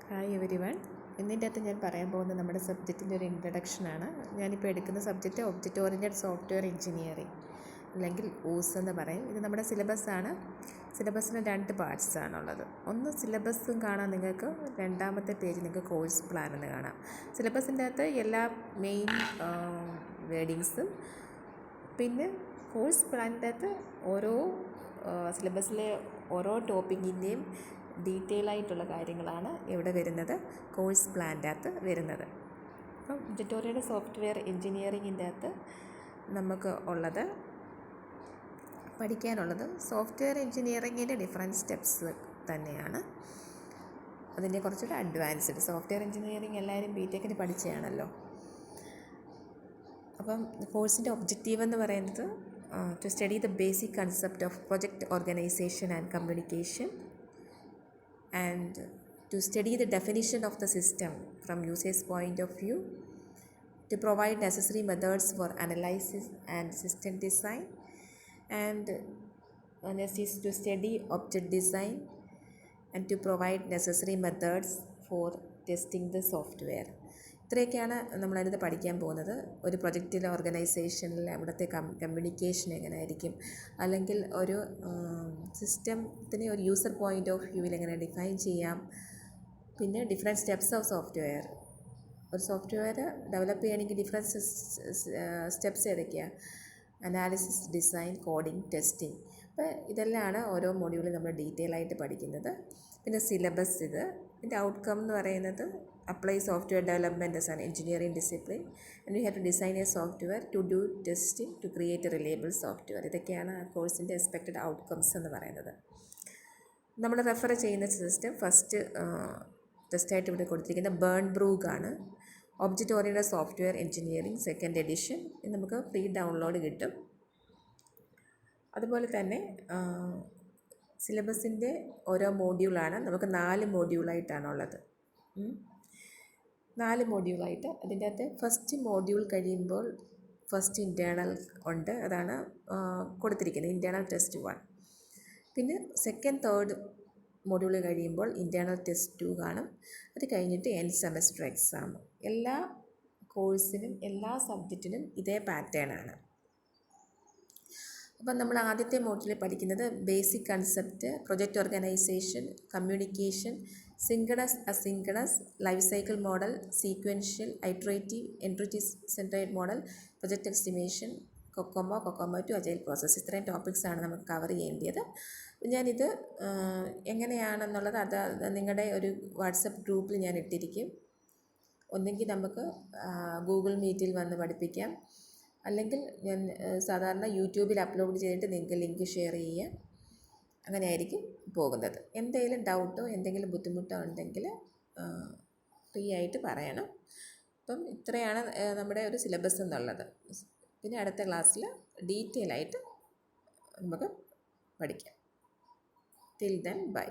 Hi every one. ഇന്നിൻ്റെ അകത്ത് ഞാൻ പറയാൻ പോകുന്നത് നമ്മുടെ സബ്ജക്റ്റിൻ്റെ ഒരു ഇൻട്രഡക്ഷനാണ്. ഞാനിപ്പോൾ എടുക്കുന്ന subject object oriented software engineering, അല്ലെങ്കിൽ ഊസ് എന്ന് പറയും. ഇത് നമ്മുടെ സിലബസാണ്. സിലബസിന് 2 പാർട്സാണുള്ളത്. ഒന്ന് സിലബസും കാണാം നിങ്ങൾക്ക്, രണ്ടാമത്തെ പേജ് നിങ്ങൾക്ക് കോഴ്സ് പ്ലാൻ എന്ന് കാണാം. സിലബസിൻ്റെ അകത്ത് എല്ലാ മെയിൻ വേർഡിങ്സും, പിന്നെ കോഴ്സ് പ്ലാനിൻ്റെ അകത്ത് ഓരോ സിലബസിലെ ഓരോ ടോപ്പിക്കിൻ്റെയും ഡീറ്റെയിൽ ആയിട്ടുള്ള കാര്യങ്ങളാണ് ഇവിടെ വരുന്നത്, കോഴ്സ് പ്ലാനിൻ്റെ അകത്ത് വരുന്നത്. അപ്പം ഒബ്ജക്റ്റ് സോഫ്റ്റ്വെയർ എഞ്ചിനീയറിങ്ങിൻ്റെ അകത്ത് നമുക്ക് ഉള്ളത് പഠിക്കാനുള്ളത് സോഫ്റ്റ്വെയർ എഞ്ചിനീയറിങ്ങിൻ്റെ ഡിഫറെൻറ്റ് സ്റ്റെപ്സ് തന്നെയാണ്. അതിൻ്റെ കുറച്ചുകൂടെ അഡ്വാൻസ്ഡ്. സോഫ്റ്റ്വെയർ എഞ്ചിനീയറിങ് എല്ലാവരും ബിടെക്കിന് പഠിച്ചതാണല്ലോ. അപ്പം കോഴ്സിൻ്റെ ഒബ്ജക്റ്റീവ് എന്ന് പറയുന്നത് to study the basic concept of project organization and communication, and to study the definition of the system from user's point of view, to provide necessary methods for analysis and system design, and next is to study object design and to provide necessary methods for testing the software. ഇത്രയൊക്കെയാണ് നമ്മളതിനകത്ത് പഠിക്കാൻ പോകുന്നത്. ഒരു പ്രൊജക്റ്റിലെ ഓർഗനൈസേഷനിൽ അവിടുത്തെ communication എങ്ങനെ ആയിരിക്കും, അല്ലെങ്കിൽ ഒരു സിസ്റ്റത്തിനെ ഒരു യൂസർ പോയിൻ്റ് ഓഫ് വ്യൂവിൽ എങ്ങനെ ഡിഫൈൻ ചെയ്യാം, പിന്നെ ഡിഫറെൻറ്റ് സ്റ്റെപ്സ് ഓഫ് സോഫ്റ്റ്വെയർ. ഒരു സോഫ്റ്റ്വെയർ ഡെവലപ്പ് ചെയ്യണമെങ്കിൽ ഡിഫറെൻറ്റ് സ്റ്റെപ്സ് ഏതൊക്കെയാണ്? Analysis, design, coding, testing. അപ്പോൾ ഇതെല്ലാമാണ് ഓരോ മൊഡ്യൂളിൽ നമ്മൾ ഡീറ്റെയിൽ ആയിട്ട് പഠിക്കുന്നത്. പിന്നെ സിലബസ് ഇതിൻ്റെ ഔട്ട്കം എന്ന് പറയുന്നത് apply software development as an engineering discipline, and we have to design a software to do testing to create a reliable software. ഇതൊക്കെയാണ് ആ കോഴ്സിൻ്റെ എക്സ്പെക്റ്റഡ് ഔട്ട്കംസ് എന്ന് പറയുന്നത്. നമ്മൾ റെഫർ ചെയ്യുന്ന സിസ്റ്റം ഫസ്റ്റ് ടെസ്റ്റായിട്ട് ഇവിടെ കൊടുത്തിരിക്കുന്ന ബേൺ ബ്രൂഗ് ആണ്. Object oriented software engineering 2nd edition. ഇത് നമുക്ക് ഫ്രീ ഡൗൺലോഡ് കിട്ടും. അതുപോലെ തന്നെ സിലബസിൻ്റെ ഓരോ മോഡ്യൂളാണ്. നമുക്ക് 4 മോഡ്യൂളായിട്ടാണുള്ളത്. 4 മോഡ്യൂളായിട്ട്. അതിൻ്റെ അകത്ത് ഫസ്റ്റ് മോഡ്യൂൾ കഴിയുമ്പോൾ ഫസ്റ്റ് ഇൻറ്റേർണൽ ഉണ്ട്, അതാണ് കൊടുത്തിരിക്കുന്നത്, ഇൻറ്റേർണൽ ടെസ്റ്റ് 1. പിന്നെ 2nd, 3rd മോഡ്യൂൾ കഴിയുമ്പോൾ ഇൻറ്റേർണൽ ടെസ്റ്റ് 2 കാണും. അത് കഴിഞ്ഞിട്ട് എൻഡ് സെമസ്റ്റർ എക്സാം. എല്ലാ കോഴ്സിനും എല്ലാ സബ്ജക്റ്റിനും ഇതേ പാറ്റേണാണ്. അപ്പം നമ്മൾ ആദ്യത്തെ മോഡ്യൂളിൽ പഠിക്കുന്നത് basic concept, project organisation, communication, synchronous asynchronous, life cycle model, sequential, iterative, entity centred model, project estimation, COCOMO 2, agile process. ഇത്രയും ടോപ്പിക്സാണ് നമുക്ക് കവർ ചെയ്യേണ്ടത്. ഞാനിത് എങ്ങനെയാണെന്നുള്ളത് അത് നിങ്ങളുടെ ഒരു വാട്സപ്പ് ഗ്രൂപ്പിൽ ഞാൻ ഇട്ടിരിക്കും. ഒന്നെങ്കിൽ നമുക്ക് ഗൂഗിൾ മീറ്റിൽ വന്ന് പഠിപ്പിക്കാം, അല്ലെങ്കിൽ ഞാൻ സാധാരണ യൂട്യൂബിൽ അപ്ലോഡ് ചെയ്തിട്ട് നിങ്ങൾക്ക് ലിങ്ക് ഷെയർ ചെയ്യുക. അങ്ങനെ ആയിരിക്കും പോകുന്നത്. എന്തെങ്കിലും ഡൗട്ടോ എന്തെങ്കിലും ബുദ്ധിമുട്ടോ ഉണ്ടെങ്കിൽ ഫ്രീ ആയിട്ട് പറയണം. അപ്പം ഇത്രയാണ് നമ്മുടെ ഒരു സിലബസ് എന്നുള്ളത്. പിന്നെ അടുത്ത ക്ലാസ്സിൽ ഡീറ്റെയിൽ ആയിട്ട് നമുക്ക് പഠിക്കാം. Till then bye.